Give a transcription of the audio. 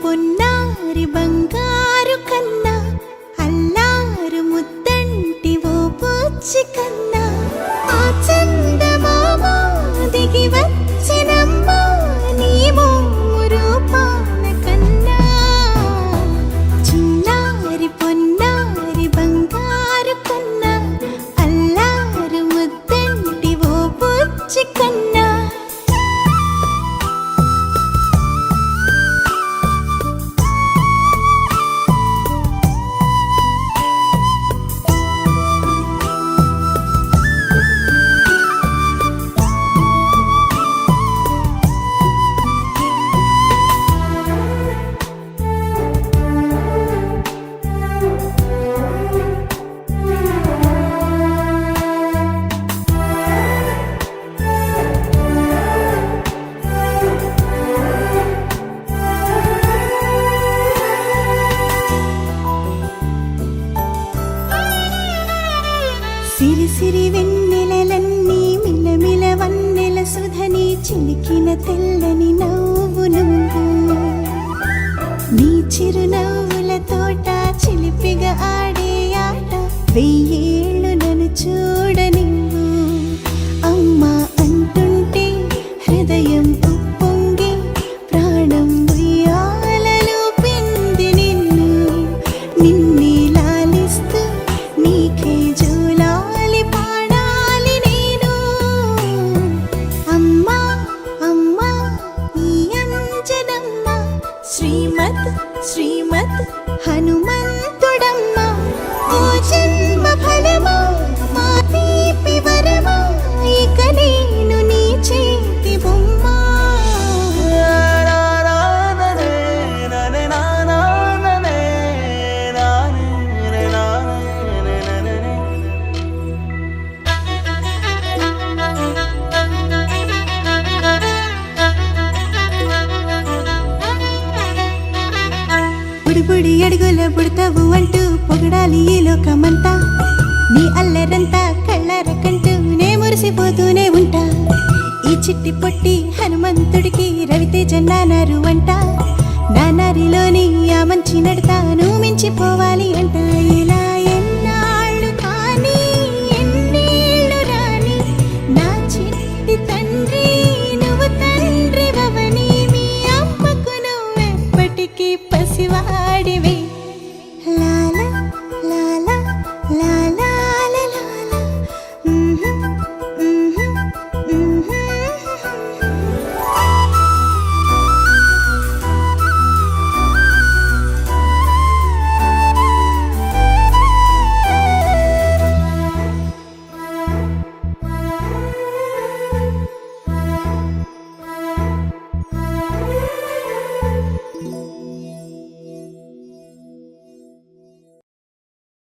పొన్నారి బంగారు కన్నా అల్లారు ముద్దంటి ఓ పూచి కన్నా ఆ చందమామ దిగి వచ్చినమ్మా నీ రూపాల కన్నా చిన్నారి పొన్నారి బంగారు కన్నా అల్లారు ముద్దంటి ఓ పూచి కన్నా సిరి సిరి వెన్నెలలన్నీ మిలమిల వన్నెల సుధని చిలికిన తెల్లని నవ్వు నువ్వు నీ చిరునవ్వుల తోట చిలిపిగా ఆడే ఆట వెయ్యేళ్ళు నన్ను చూడనివ్వు అమ్మా అంటుంటే హృదయం ఉప్పొంగి ప్రాణం ఉయ్యాలలో పిండి నిన్ను నిన్నే లాలిస్తూ నీకే జోలాలి పాడాలి నేను అమ్మా అమ్మా ఈ అంజనమ్మ శ్రీమత్ శ్రీమత్ హనుమంతుడమ్మ ఓ జన్మ ఫలమా మా తీపి వరమా ఇక నేను నీ చేతి బొమ్మ బుడి అడుగుల బుడతావు అంటూ పొగడాలి ఈ లోకమంతా నీ అల్లరంతా కళ్ళరకంటూ నే మురిసిపోతూనే ఉంటా ఈ చిట్టి పొట్టి హనుమంతుడికి రవితేజ నానారు అంట నానారిలోని ఆ మంచి నడతాను మించిపోవాలి అంట ఇలా